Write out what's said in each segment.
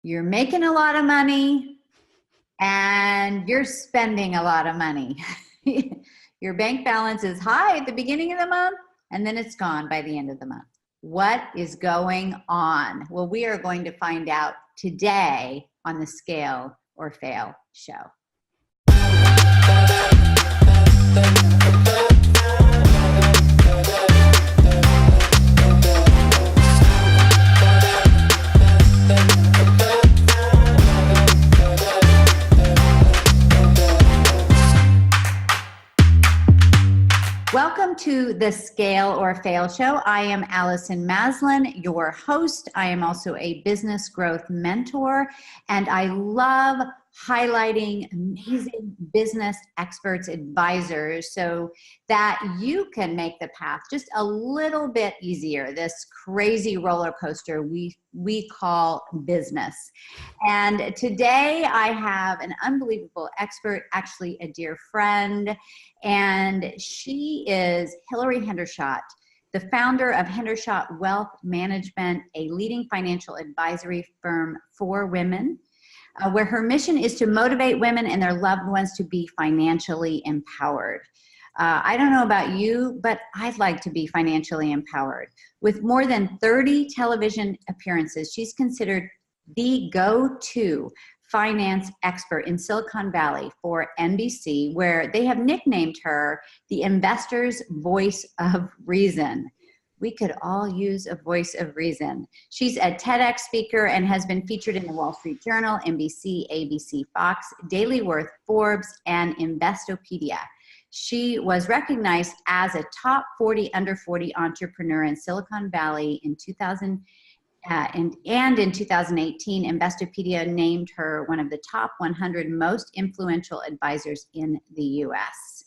you're making a lot of money, and you're spending a lot of money. Your bank balance is high at the beginning of the month, and then it's gone by the end of the month. What is going on? Well, we are going to find out today on the Scale or Fail show. Welcome to the Scale or Fail show. I am Allison Maslan, your host. I am also a business growth mentor, and I love highlighting amazing business experts, advisors, so that you can make the path just a little bit easier, this crazy roller coaster we call business. And today I have an unbelievable expert, actually a dear friend, and she is Hilary Hendershott, the founder of Hendershott Wealth Management, a leading financial advisory firm for women, where her mission is to motivate women and their loved ones to be financially empowered. I don't know about you, but I'd like to be financially empowered. With more than 30 television appearances, she's considered the go-to finance expert in Silicon Valley for NBC, where they have nicknamed her the investor's voice of reason. We could all use a voice of reason. She's a TEDx speaker and has been featured in the Wall Street Journal, NBC, ABC, Fox, Daily Worth, Forbes, and Investopedia. She was recognized as a top 40 under 40 entrepreneur in Silicon Valley in 2000, and in 2018, Investopedia named her one of the top 100 most influential advisors in the US.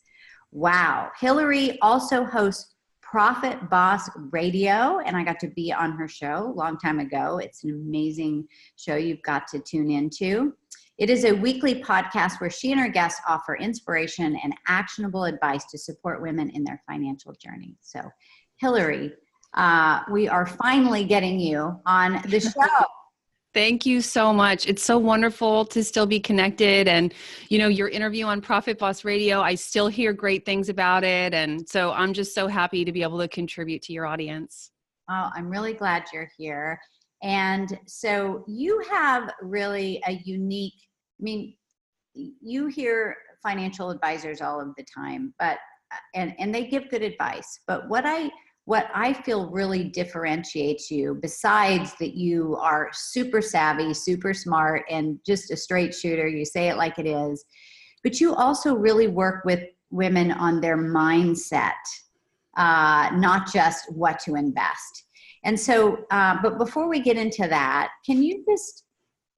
Wow. Hilary also hosts Profit Boss Radio, and I got to be on her show a long time ago. It's an amazing show you've got to tune into. It is a weekly podcast where she and her guests offer inspiration and actionable advice to support women in their financial journey. So, Hilary, we are finally getting you on the show. Thank you so much. It's so wonderful to still be connected. And, you know, your interview on Profit Boss Radio, I still hear great things about it. And so I'm just so happy to be able to contribute to your audience. Oh, I'm really glad you're here. And so you have really a unique, you hear financial advisors all of the time, but, and they give good advice. But what I feel really differentiates you, besides that you are super savvy, super smart, and just a straight shooter, you say it like it is, but you also really work with women on their mindset, not just what to invest. And so, but before we get into that, can you just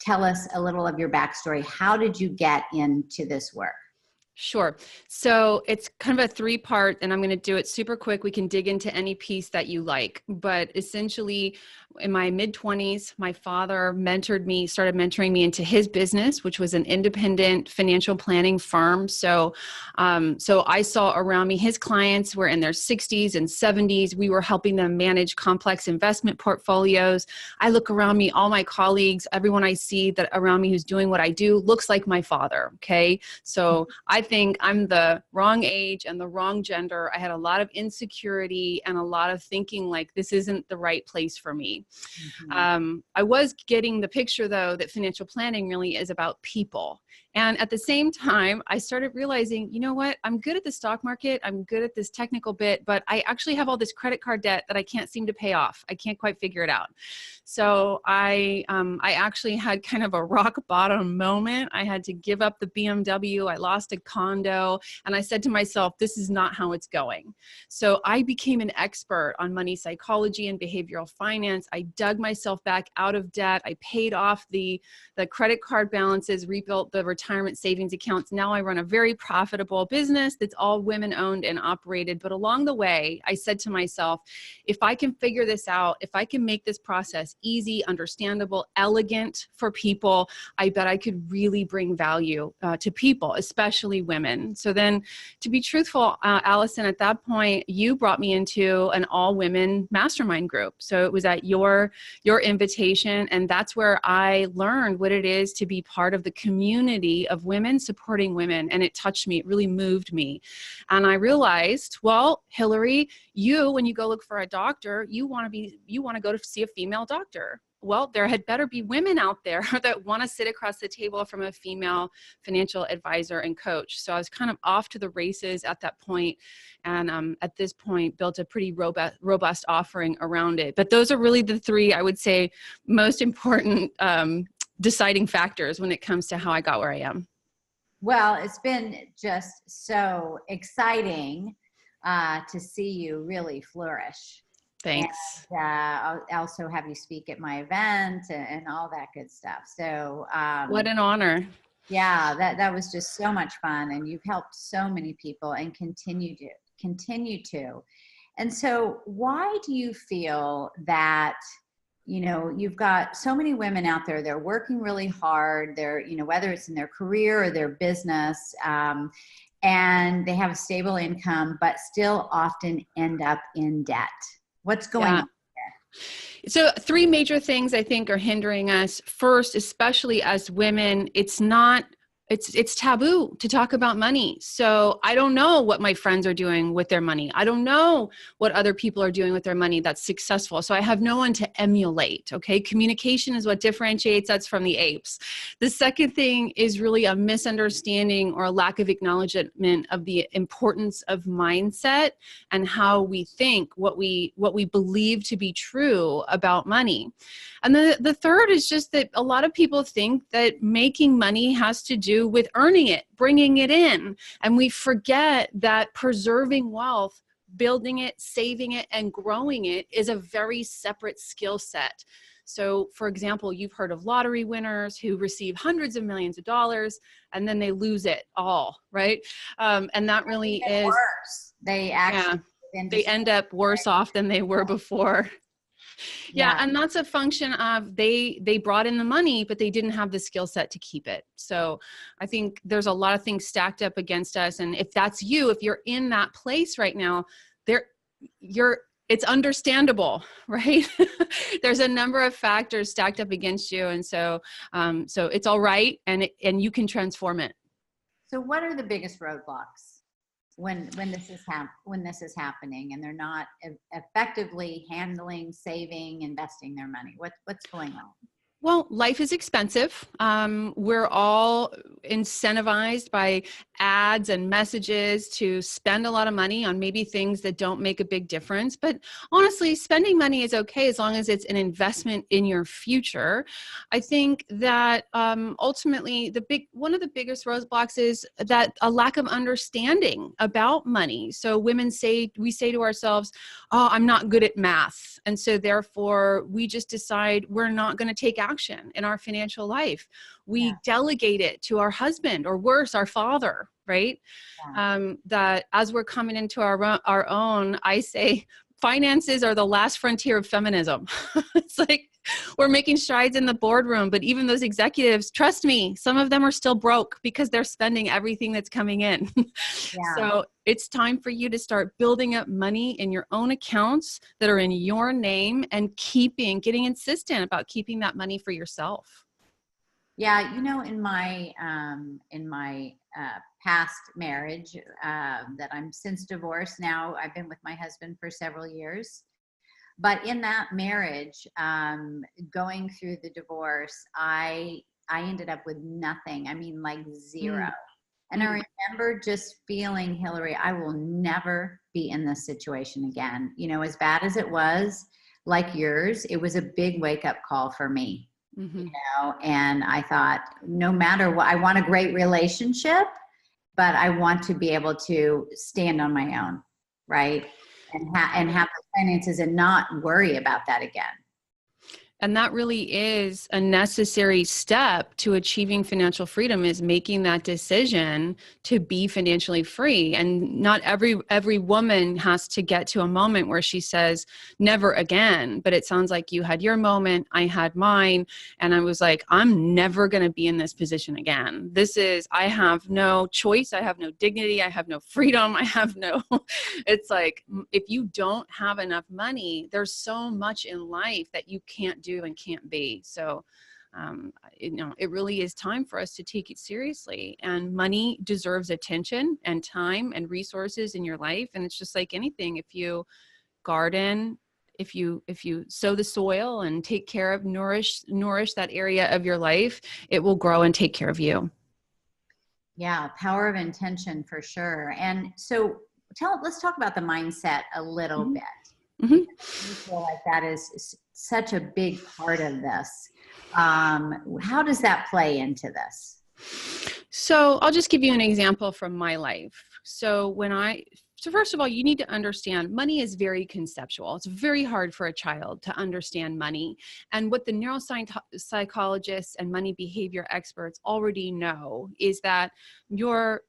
tell us a little of your backstory? How did you get into this work? Sure. So it's kind of a three-part, and I'm going to do it super quick. We can dig into any piece that you like. But essentially, in my mid-20s, my father started mentoring me into his business, which was an independent financial planning firm. So I saw around me, his clients were in their 60s and 70s. We were helping them manage complex investment portfolios. I look around me, all my colleagues, everyone I see that around me who's doing what I do looks like my father. Okay. So I think I'm the wrong age and the wrong gender. I had a lot of insecurity and a lot of thinking like this isn't the right place for me. Mm-hmm. I was getting the picture though that financial planning really is about people. And at the same time, I started realizing, you know what, I'm good at the stock market. I'm good at this technical bit, but I actually have all this credit card debt that I can't seem to pay off. I can't quite figure it out. So I actually had kind of a rock bottom moment. I had to give up the BMW. I lost a condo. And I said to myself, this is not how it's going. So I became an expert on money psychology and behavioral finance. I dug myself back out of debt. I paid off the credit card balances, rebuilt the retirement savings accounts. Now I run a very profitable business that's all women owned and operated. But along the way, I said to myself, if I can figure this out, if I can make this process easy, understandable, elegant for people, I bet I could really bring value to people, especially women. So then, to be truthful, Allison, at that point, you brought me into an all-women mastermind group. So it was at your invitation, and that's where I learned what it is to be part of the community of women supporting women, and it touched me. It really moved me. And I realized, well, Hilary, when you go look for a doctor, you want to go to see a female doctor. Well, there had better be women out there that want to sit across the table from a female financial advisor and coach. So I was kind of off to the races at that point, and at this point built a pretty robust offering around it. But those are really the three, I would say, most important deciding factors when it comes to how I got where I am. Well, it's been just so exciting to see you really flourish. Thanks. And, I'll also have you speak at my event and all that good stuff. So what an honor. Yeah, that was just so much fun, and you've helped so many people and continue to. And so why do you feel that, you've got so many women out there, they're working really hard, they're, whether it's in their career or their business, and they have a stable income, but still often end up in debt? What's going on there? So 3 major things I think are hindering us. First, especially as women, it's taboo to talk about money. So I don't know what my friends are doing with their money. I don't know what other people are doing with their money that's successful. So I have no one to emulate. Okay. Communication is what differentiates us from the apes. The second thing is really a misunderstanding or a lack of acknowledgement of the importance of mindset and how we think, what we believe to be true about money. And then the third is just that a lot of people think that making money has to do with earning it, bringing it in. And we forget that preserving wealth, building it, saving it, and growing it is a very separate skill set. So for example, you've heard of lottery winners who receive hundreds of millions of dollars and then they lose it all, right? And that really is worse. They actually they end up worse off than they were before. Yeah, and that's a function of they brought in the money, but they didn't have the skill set to keep it. So I think there's a lot of things stacked up against us. And if that's you, if you're in that place right now, it's understandable, right? There's a number of factors stacked up against you, and so it's all right, and you can transform it. So what are the biggest roadblocks when this is happening and they're not effectively handling, saving, investing their money? What's going on? Well, life is expensive. We're all incentivized by ads and messages to spend a lot of money on maybe things that don't make a big difference. But honestly, spending money is okay as long as it's an investment in your future. I think that ultimately one of the biggest roadblocks is that a lack of understanding about money. So we say to ourselves, oh, I'm not good at math. And so therefore we just decide we're not going to take action in our financial life. We delegate it to our husband, or worse, our father, right? That as we're coming into our own, I say finances are the last frontier of feminism. It's like we're making strides in the boardroom, but even those executives, trust me, some of them are still broke because they're spending everything that's coming in. So it's time for you to start building up money in your own accounts that are in your name and getting insistent about keeping that money for yourself. Yeah, in my past marriage that I'm since divorced now, I've been with my husband for several years. But in that marriage, going through the divorce, I ended up with nothing. I mean, like zero. And I remember just feeling, Hilary, I will never be in this situation again. As bad as it was, like yours, it was a big wake-up call for me. And I thought, no matter what, I want a great relationship, but I want to be able to stand on my own, right? And have the finances and not worry about that again. And that really is a necessary step to achieving financial freedom, is making that decision to be financially free. And not every woman has to get to a moment where she says, never again. But it sounds like you had your moment, I had mine. And I was like, I'm never going to be in this position again. I have no choice. I have no dignity. I have no freedom. I have no, it's like, if you don't have enough money, there's so much in life that you can't do and can't be. So, it really is time for us to take it seriously, and money deserves attention and time and resources in your life. And it's just like anything. If you garden, if you sow the soil and take care of, nourish that area of your life, it will grow and take care of you. Yeah. Power of intention for sure. And so let's talk about the mindset a little bit. Mm-hmm. I feel like that is such a big part of this. How does that play into this? So I'll just give you an example from my life. So first of all, you need to understand money is very conceptual. It's very hard for a child to understand money. And what the neuropsychologists and money behavior experts already know is that for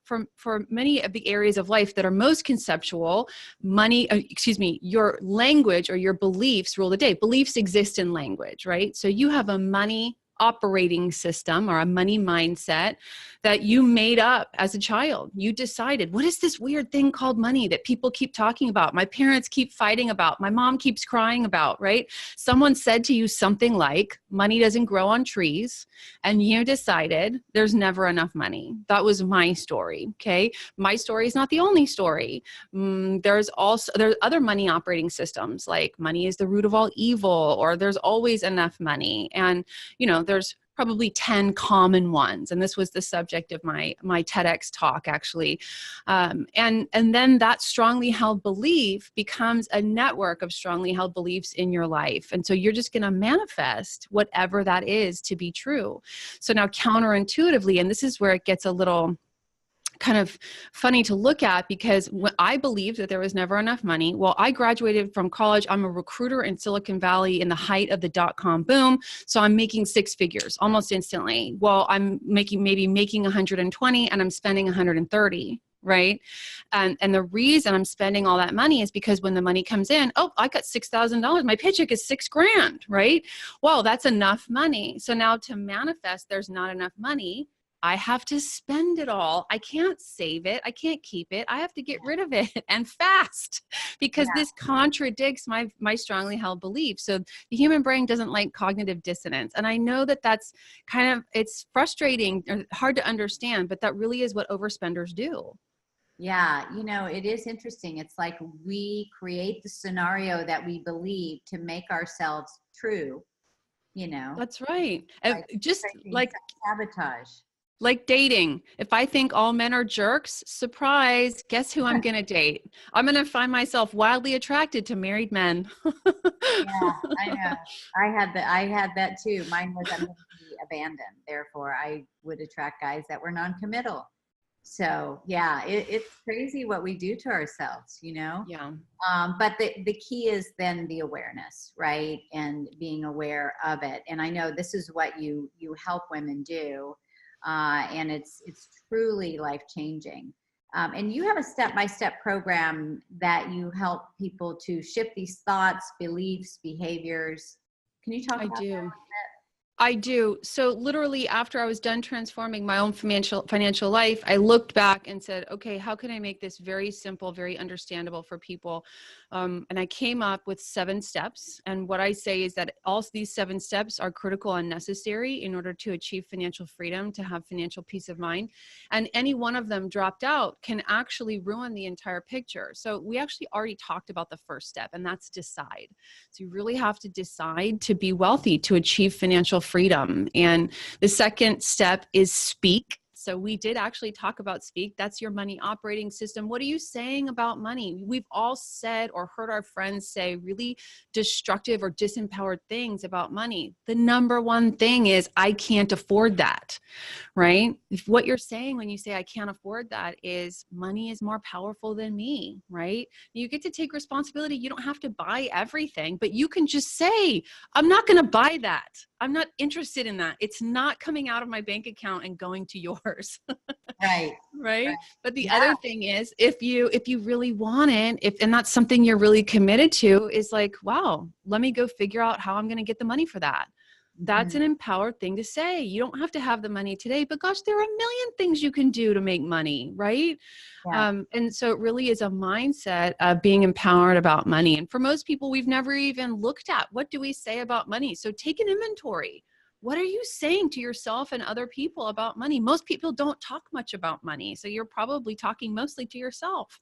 many of the areas of life that are most conceptual, your language or your beliefs rule the day. Beliefs exist in language, right? So you have a money operating system or a money mindset that you made up as a child. You decided, what is this weird thing called money that people keep talking about? My parents keep fighting about, my mom keeps crying about, right? Someone said to you something like, money doesn't grow on trees. And you decided there's never enough money. That was my story. Okay. My story is not the only story. There's other money operating systems, like money is the root of all evil, or there's always enough money. And, there's probably 10 common ones. And this was the subject of my TEDx talk, actually. And then that strongly held belief becomes a network of strongly held beliefs in your life. And so you're just going to manifest whatever that is to be true. So now counterintuitively, and this is where it gets a little kind of funny to look at, because when I believed that there was never enough money. Well, I graduated from college. I'm a recruiter in Silicon Valley in the height of the dot-com boom. So I'm making six figures almost instantly. Well, I'm making 120 and I'm spending 130. Right. And the reason I'm spending all that money is because when the money comes in, I got $6,000. My paycheck is $6,000. Right. Well, that's enough money. So now to manifest, there's not enough money. I have to spend it all. I can't save it. I can't keep it. I have to get rid of it, and fast, because this contradicts my strongly held belief. So the human brain doesn't like cognitive dissonance. And I know that that's it's frustrating or hard to understand, but that really is what overspenders do. Yeah. It is interesting. It's like we create the scenario that we believe to make ourselves true, That's right. Just like sabotage. Like dating. If I think all men are jerks, surprise, guess who I'm going to date? I'm going to find myself wildly attracted to married men. Yeah, I know. I had that too. Mine was, I'm going to be abandoned. Therefore, I would attract guys that were non-committal. So yeah, it's crazy what we do to ourselves, Yeah. But the key is then the awareness, right? And being aware of it. And I know this is what you help women do. And it's truly life-changing. And you have a step-by-step program that you help people to shift these thoughts, beliefs, behaviors. Can you talk about that a little bit? I do. So literally after I was done transforming my own financial life, I looked back and said, okay, how can I make this very simple, very understandable for people? And I came up with 7 steps. And what I say is that all these 7 steps are critical and necessary in order to achieve financial freedom, to have financial peace of mind. And any one of them dropped out can actually ruin the entire picture. So we actually already talked about the first step, and that's decide. So you really have to decide to be wealthy, to achieve financial freedom. And the second step is speak. So we did actually talk about Speak. That's your money operating system. What are you saying about money? We've all said or heard our friends say really destructive or disempowered things about money. The number one thing is, I can't afford that, right? If what you're saying when you say I can't afford that is money is more powerful than me, right? You get to take responsibility. You don't have to buy everything, but you can just say, I'm not going to buy that. I'm not interested in that. It's not coming out of my bank account and going to yours. Right. Right. But the Yeah. other thing is, if you really want it, and that's something you're really committed to, is like, wow, let me go figure out how I'm going to get the money for that. That's an empowered thing to say. You don't have to have the money today, but gosh, there are a million things you can do to make money, right? Yeah. And so it really is a mindset of being empowered about money. And for most people, we've never even looked at, what do we say about money? So take an inventory. What are you saying to yourself and other people about money? Most people don't talk much about money. So you're probably talking mostly to yourself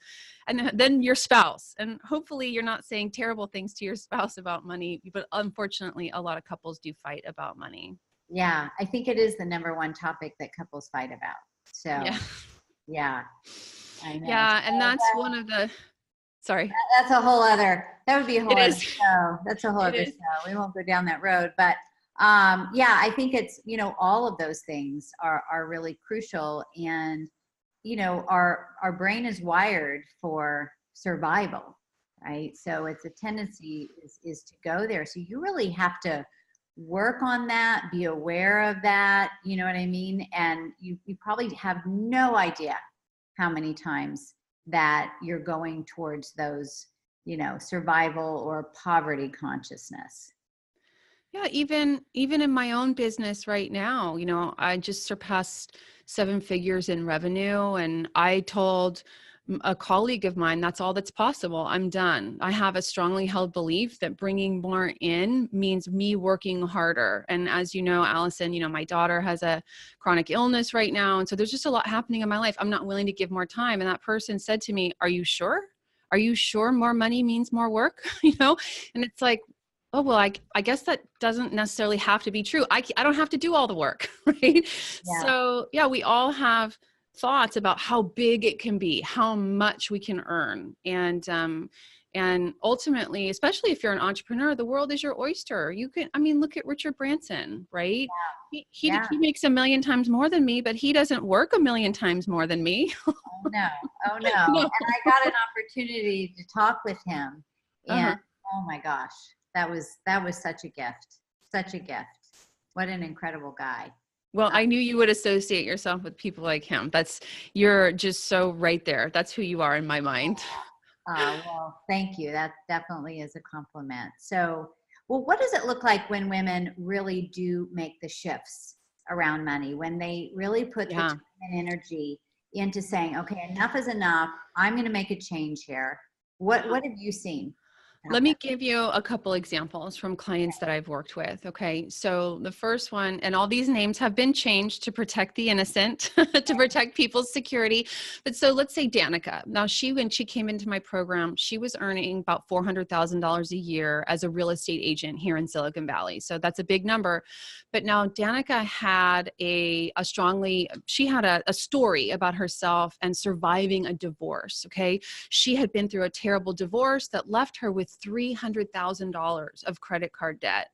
and then your spouse. And hopefully you're not saying terrible things to your spouse about money. But unfortunately, a lot of couples do fight about money. Yeah. I think it is the number one topic that couples fight about. So yeah, I know. Yeah. And So that's one of the, sorry. that's a whole other, that would be a whole It other is. show. That's a whole It other is. show. We won't go down that road, but yeah, I think it's, all of those things are really crucial. And, our brain is wired for survival, right? So it's a tendency is to go there. So you really have to work on that, be aware of that, you know what I mean? And you probably have no idea how many times that you're going towards those, survival or poverty consciousness. Yeah, even in my own business right now, I just surpassed 7 figures in revenue, and I told a colleague of mine, that's all that's possible. I'm done. I have a strongly held belief that bringing more in means me working harder. And as you know, Allison, my daughter has a chronic illness right now, and so there's just a lot happening in my life. I'm not willing to give more time. And that person said to me, "Are you sure? Are you sure more money means more work?" And it's like, oh, well, I guess that doesn't necessarily have to be true. I don't have to do all the work, right? Yeah. So yeah, we all have thoughts about how big it can be, how much we can earn. And ultimately, especially if you're an entrepreneur, the world is your oyster. Look at Richard Branson, right? He makes 1 million times more than me, but he doesn't work 1 million times more than me. Oh no. No. And I got an opportunity to talk with him, and oh my gosh, that was such a gift. Such a gift. What an incredible guy. Well, I knew you would associate yourself with people like him. You're just so right there. That's who you are in my mind. Well, thank you. That definitely is a compliment. So, well, what does it look like when women really do make the shifts around money, when they really put the time and energy into saying, okay, enough is enough. I'm going to make a change here. What have you seen? Let me give you a couple examples from clients that I've worked with. Okay. So the first one, and all these names have been changed to protect the innocent, to protect people's security. But so let's say Danica. Now when she came into my program, she was earning about $400,000 a year as a real estate agent here in Silicon Valley. So that's a big number. But now Danica had a story about herself and surviving a divorce. Okay. She had been through a terrible divorce that left her with $300,000 of credit card debt.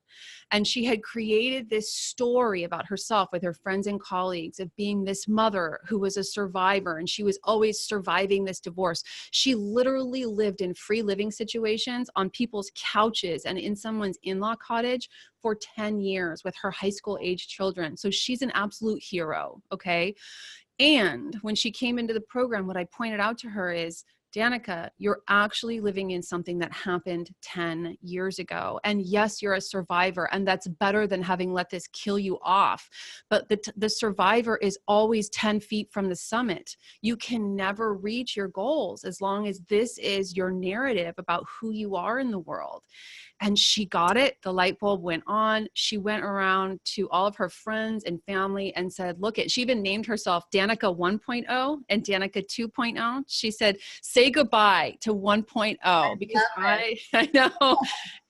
And she had created this story about herself with her friends and colleagues of being this mother who was a survivor, and she was always surviving this divorce. She literally lived in free living situations on people's couches and in someone's in-law cottage for 10 years with her high school age children. So she's an absolute hero. Okay. And when she came into the program, what I pointed out to her is, Danica, you're actually living in something that happened 10 years ago. And yes, you're a survivor, and that's better than having let this kill you off. But the survivor is always 10 feet from the summit. You can never reach your goals as long as this is your narrative about who you are in the world. And she got it. The light bulb went on. She went around to all of her friends and family and said, she even named herself Danica 1.0 and Danica 2.0. She said, say goodbye to 1.0 because I know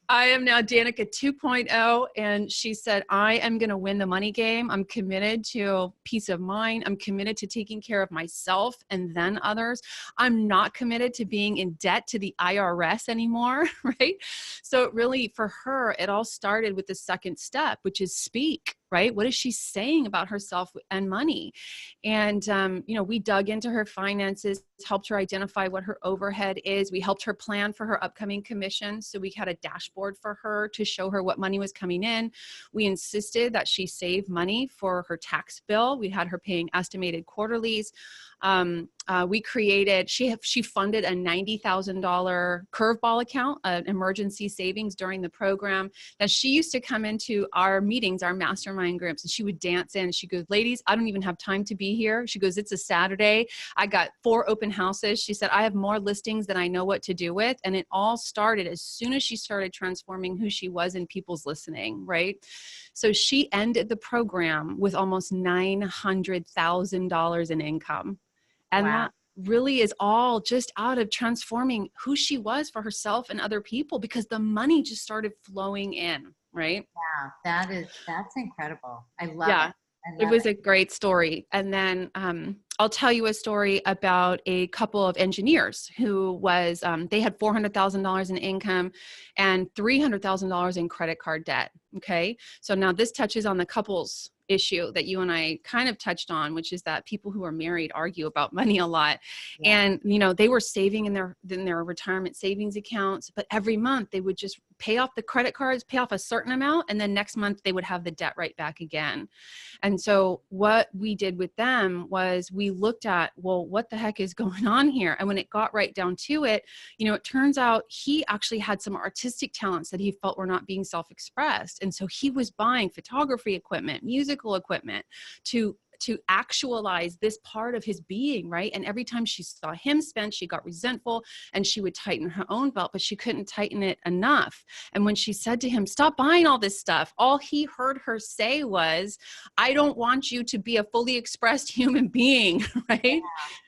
I am now Danica 2.0. And she said, I am going to win the money game. I'm committed to peace of mind. I'm committed to taking care of myself and then others. I'm not committed to being in debt to the IRS anymore, right? So it really, for her, it all started with the second step, which is speak, right? What is she saying about herself and money? And, we dug into her finances, helped her identify what her overhead is. We helped her plan for her upcoming commission. So we had a dashboard for her to show her what money was coming in. We insisted that she save money for her tax bill. We had her paying estimated quarterlies. She funded a $90,000 curveball account, an emergency savings during the program, that she used to come into our meetings, our mastermind groups, and she would dance in. She goes, ladies, I don't even have time to be here. She goes, it's a Saturday. I got 4 open houses. She said, I have more listings than I know what to do with. And it all started as soon as she started transforming who she was in people's listening, right? So she ended the program with almost $900,000 in income. And Wow. that really is all just out of transforming who she was for herself and other people, because the money just started flowing in, right? Wow. That's incredible. I love Yeah. it. I It love was it. a great story. And then I'll tell you a story about a couple of engineers who was, they had $400,000 in income and $300,000 in credit card debt. Okay. So now this touches on the couples issue that you and I kind of touched on, which is that people who are married argue about money a lot. Yeah. And, they were saving in their retirement savings accounts, but every month they would just pay off the credit cards, pay off a certain amount. And then next month they would have the debt right back again. And so what we did with them was we looked at, well, what the heck is going on here? And when it got right down to it, it turns out he actually had some artistic talents that he felt were not being self-expressed. And so he was buying photography equipment, musical equipment to actualize this part of his being, right? And every time she saw him spend, she got resentful and she would tighten her own belt, but she couldn't tighten it enough. And when she said to him, stop buying all this stuff, all he heard her say was, I don't want you to be a fully expressed human being, right?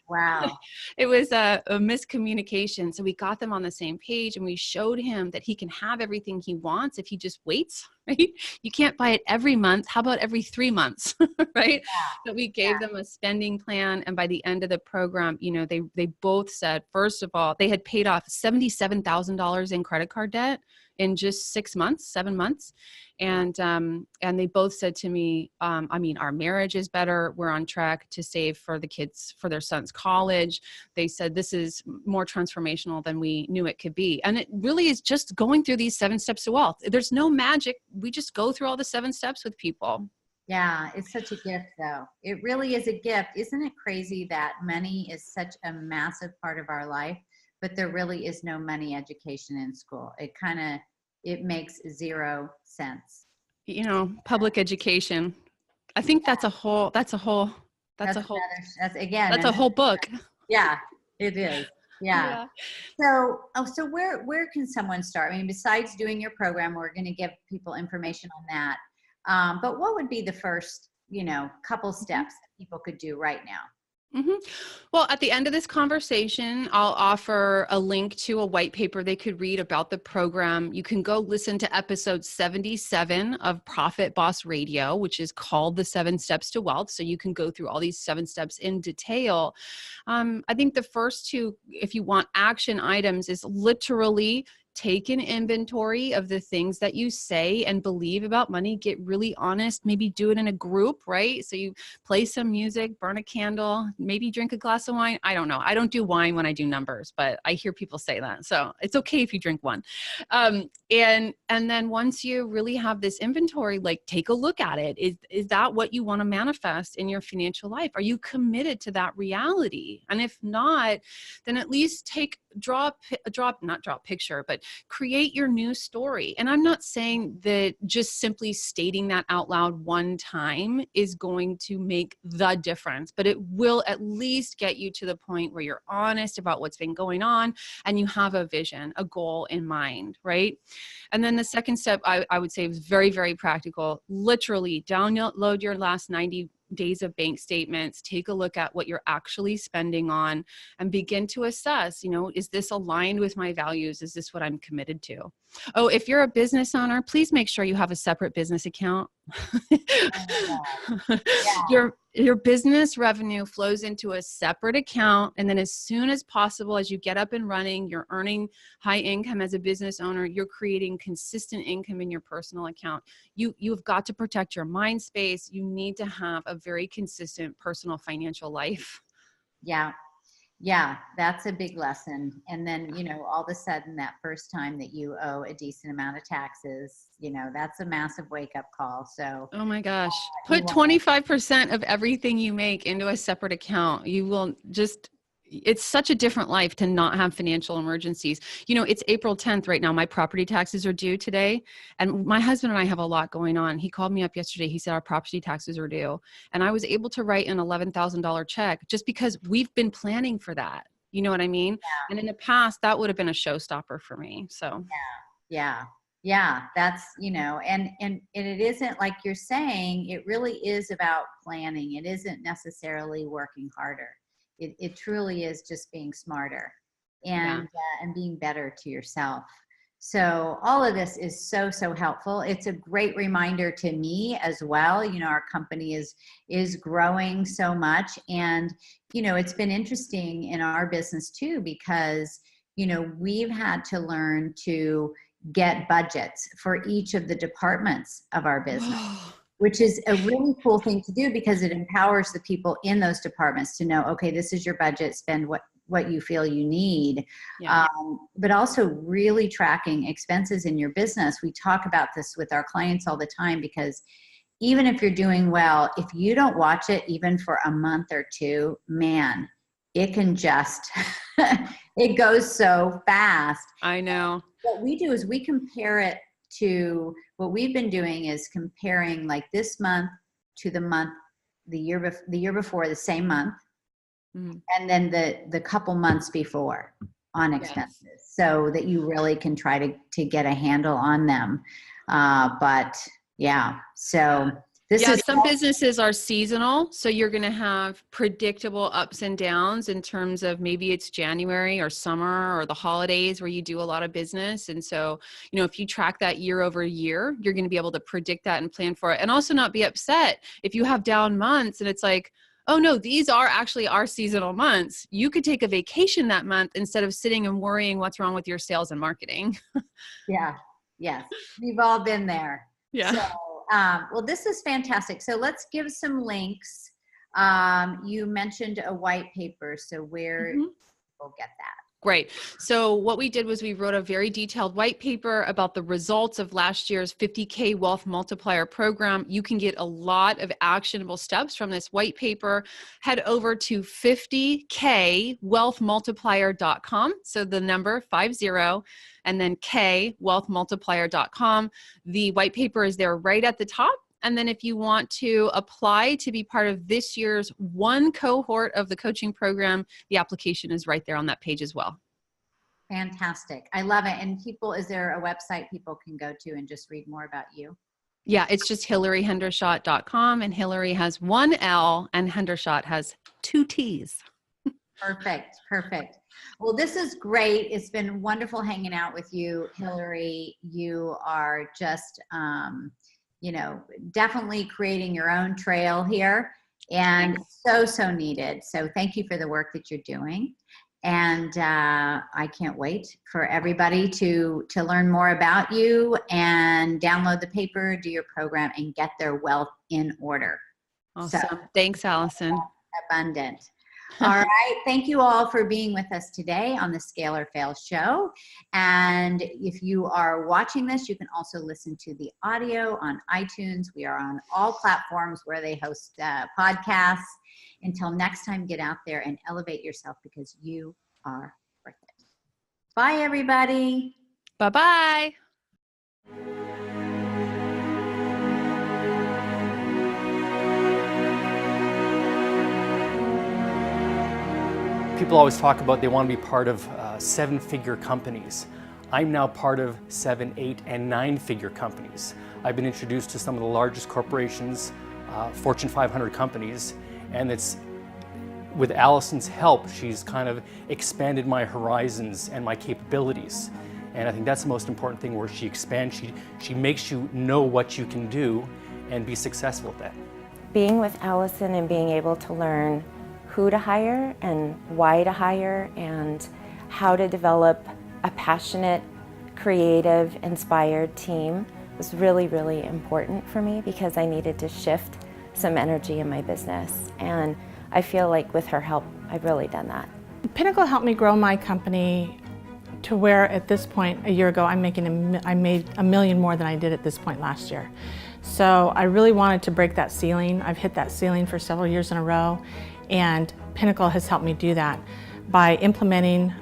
Wow. It was a miscommunication. So we got them on the same page and we showed him that he can have everything he wants if he just waits, right? You can't buy it every month. How about every 3 months, right? But we gave them a spending plan. And by the end of the program, they both said, first of all, they had paid off $77,000 in credit card debt in just 7 months. And they both said to me, our marriage is better. We're on track to save for the kids, for their son's college. They said this is more transformational than we knew it could be. And it really is just going through these 7 steps to wealth. There's no magic. We just go through all the 7 steps with people. Yeah, it's such a gift though. It really is a gift. Isn't it crazy that money is such a massive part of our life, but there really is no money education in school? It makes 0 sense. Public education. I think that's a whole That's a whole book. Yeah, it is. Yeah. So where can someone start? I mean, besides doing your program, we're going to give people information on that. But what would be the first, couple steps that people could do right now? Mm-hmm. Well, at the end of this conversation, I'll offer a link to a white paper they could read about the program. You can go listen to episode 77 of Profit Boss Radio, which is called The 7 Steps to Wealth. So you can go through all these 7 steps in detail. I think the first 2, if you want action items, is literally take an inventory of the things that you say and believe about money. Get really honest. Maybe do it in a group, right? So you play some music, burn a candle, maybe drink a glass of wine. I don't know. I don't do wine when I do numbers, but I hear people say that. So it's okay if you drink one. And then once you really have this inventory, like take a look at it. Is that what you want to manifest in your financial life? Are you committed to that reality? And if not, then at least not draw a picture, but create your new story. And I'm not saying that just simply stating that out loud one time is going to make the difference, but it will at least get you to the point where you're honest about what's been going on and you have a vision, a goal in mind, right? And then the second step, I would say, is very, very practical. Literally download your last 90 days of bank statements, take a look at what you're actually spending on, and begin to assess, is this aligned with my values? Is this what I'm committed to? Oh, if you're a business owner, please make sure you have a separate business account. Yeah. Your business revenue flows into a separate account. And then as soon as possible, as you get up and running, you're earning high income as a business owner, you're creating consistent income in your personal account. You've got to protect your mind space. You need to have a very consistent personal financial life. Yeah. Yeah, that's a big lesson. And then, all of a sudden that first time that you owe a decent amount of taxes, that's a massive wake up call. So, oh my gosh, put 25% of everything you make into a separate account. You will it's such a different life to not have financial emergencies. It's April 10th right now. My property taxes are due today. And my husband and I have a lot going on. He called me up yesterday. He said our property taxes are due. And I was able to write an $11,000 check just because we've been planning for that. You know what I mean? Yeah. And in the past, that would have been a showstopper for me. So yeah, that's, and it isn't like you're saying, it really is about planning. It isn't necessarily working harder. It truly is just being smarter and being better to yourself. So all of this is so helpful. It's a great reminder to me as well. Our company is growing so much, and it's been interesting in our business too, because we've had to learn to get budgets for each of the departments of our business. Which is a really cool thing to do, because it empowers the people in those departments to know, okay, this is your budget, spend what you feel you need. Yeah. But also really tracking expenses in your business. We talk about this with our clients all the time, because even if you're doing well, if you don't watch it even for a month or two, man, it can just, it goes so fast. I know. What we do is we compare it to what we've been doing is comparing like this month to the month, the year before, the same month, and then the couple months before on expenses, so that you really can try to get a handle on them. Some businesses are seasonal. So you're going to have predictable ups and downs in terms of maybe it's January or summer or the holidays where you do a lot of business. And so, if you track that year over year, you're going to be able to predict that and plan for it, and also not be upset if you have down months and it's like, oh no, these are actually our seasonal months. You could take a vacation that month instead of sitting and worrying what's wrong with your sales and marketing. Yeah. Yes. We've all been there. Yeah. So, well, this is fantastic. So let's give some links. You mentioned a white paper. So where we'll get that. Great. So what we did was we wrote a very detailed white paper about the results of last year's 50K Wealth Multiplier program. You can get a lot of actionable steps from this white paper. Head over to 50kwealthmultiplier.com. So the number 50 and then wealthmultiplier.com. The white paper is there right at the top. And then if you want to apply to be part of this year's one cohort of the coaching program, the application is right there on that page as well. Fantastic. I love it. And is there a website people can go to and just read more about you? Yeah, it's just hilaryhendershott.com, and Hilary has one L and Hendershott has two T's. Perfect. Well, this is great. It's been wonderful hanging out with you, Hilary. You are just, definitely creating your own trail here, and so needed. So thank you for the work that you're doing. And I can't wait for everybody to learn more about you and download the paper, do your program, and get their wealth in order. Awesome. So, thanks, Allison. Abundant. All right. Thank you all for being with us today on the Scale or Fail show. And if you are watching this, you can also listen to the audio on iTunes. We are on all platforms where they host podcasts. Until next time, get out there and elevate yourself, because you are worth it. Bye, everybody. Bye-bye. People always talk about they want to be part of 7-figure companies. I'm now part of 7, 8, and 9-figure companies. I've been introduced to some of the largest corporations Fortune 500 companies, and it's with Allison's help, she's kind of expanded my horizons and my capabilities. And I think that's the most important thing, where she expands, she makes you know what you can do and be successful at that. Being with Allison and being able to learn who to hire and why to hire and how to develop a passionate, creative, inspired team was really, really important for me, because I needed to shift some energy in my business. And I feel like with her help, I've really done that. Pinnacle helped me grow my company to where at this point, a year ago, I made $1 million more than I did at this point last year. So I really wanted to break that ceiling. I've hit that ceiling for several years in a row, and Pinnacle has helped me do that by implementing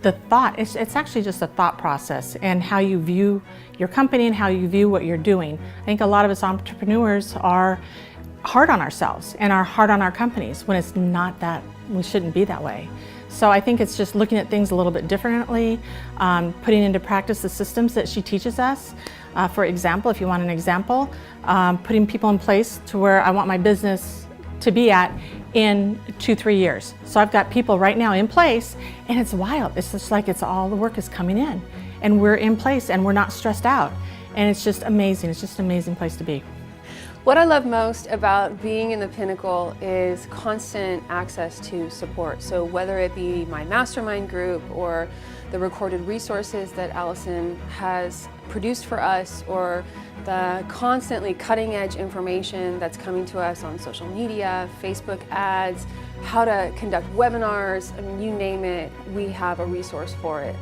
the thought. It's actually just a thought process, and how you view your company and how you view what you're doing. I think a lot of us entrepreneurs are hard on ourselves and are hard on our companies, when it's not that. We shouldn't be that way. So I think it's just looking at things a little bit differently, putting into practice the systems that she teaches us. For example, if you want an example, putting people in place to where I want my business to be at in 2-3 years. So I've got people right now in place, and it's wild. It's just like all the work is coming in, and we're in place, and we're not stressed out. And it's just amazing. It's just an amazing place to be. What I love most about being in the Pinnacle is constant access to support. So whether it be my mastermind group or the recorded resources that Allison has produced for us, or the constantly cutting edge information that's coming to us on social media, Facebook ads, how to conduct webinars, I mean, you name it, we have a resource for it.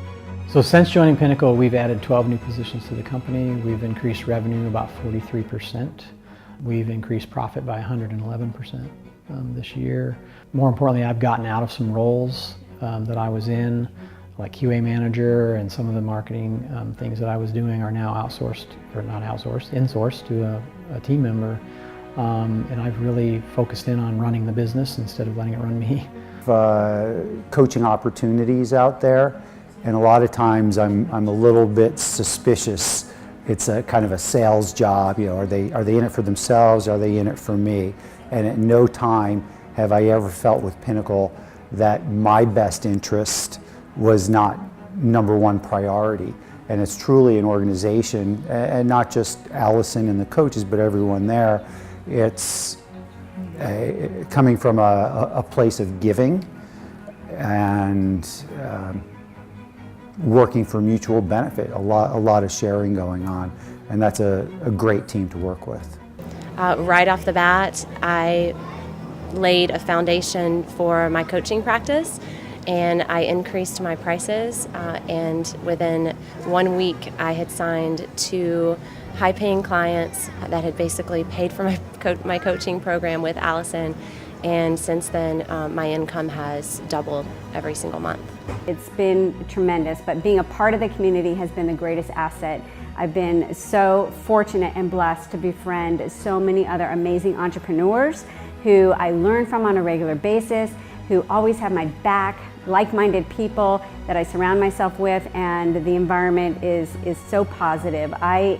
So since joining Pinnacle, we've added 12 new positions to the company. We've increased revenue about 43%. We've increased profit by 111% this year. More importantly, I've gotten out of some roles that I was in, like QA manager, and some of the marketing things that I was doing are now outsourced, or not outsourced, insourced to a team member. And I've really focused in on running the business instead of letting it run me. Coaching opportunities out there, and a lot of times I'm a little bit suspicious. It's a kind of a sales job, you know, are they in it for themselves, are they in it for me? And at no time have I ever felt with Pinnacle that my best interest was not #1 priority. And it's truly an organization, and not just Allison and the coaches, but everyone there. It's coming from a place of giving and working for mutual benefit, a lot of sharing going on, and that's a great team to work with. Right off the bat, I laid a foundation for my coaching practice, and I increased my prices, and within 1 week I had signed 2 high-paying clients that had basically paid for my coaching program with Allison, and since then my income has doubled every single month. It's been tremendous, but being a part of the community has been the greatest asset. I've been so fortunate and blessed to befriend so many other amazing entrepreneurs who I learn from on a regular basis, who always have my back, like-minded people that I surround myself with, and the environment is so positive. I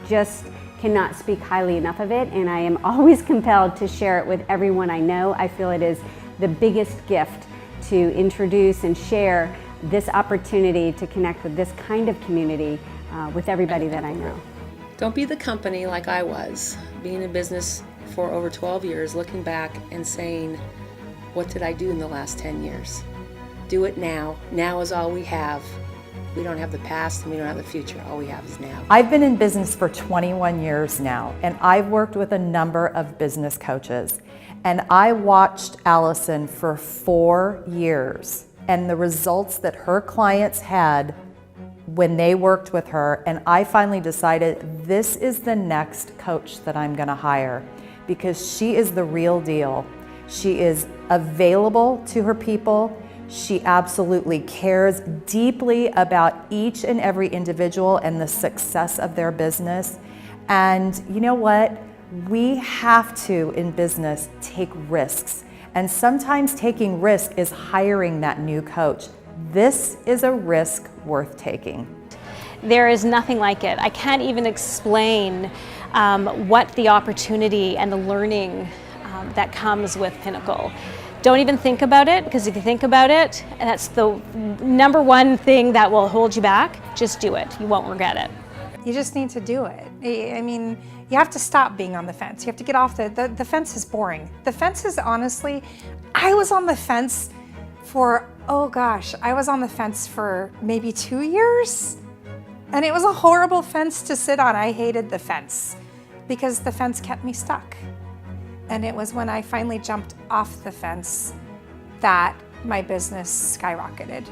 just cannot speak highly enough of it, and I am always compelled to share it with everyone I know. I feel it is the biggest gift to introduce and share this opportunity to connect with this kind of community with everybody that I know. Don't be the company like I was, being in business for over 12 years, looking back and saying, what did I do in the last 10 years? Do it now. Now is all we have. We don't have the past and we don't have the future. All we have is now. I've been in business for 21 years now, and I've worked with a number of business coaches. And I watched Allison for 4 years and the results that her clients had when they worked with her. And I finally decided this is the next coach that I'm gonna hire, because she is the real deal. She is available to her people. She absolutely cares deeply about each and every individual and the success of their business. And you know what? We have to, in business, take risks. And sometimes taking risk is hiring that new coach. This is a risk worth taking. There is nothing like it. I can't even explain what the opportunity and the learning that comes with Pinnacle. Don't even think about it, because if you think about it, that's the number one thing that will hold you back. Just do it. You won't regret it. You just need to do it. I mean, you have to stop being on the fence. You have to get off the fence is boring. The fence is honestly, I was on the fence for, oh gosh, I was on the fence for maybe 2 years. And it was a horrible fence to sit on. I hated the fence because the fence kept me stuck. And it was when I finally jumped off the fence that my business skyrocketed.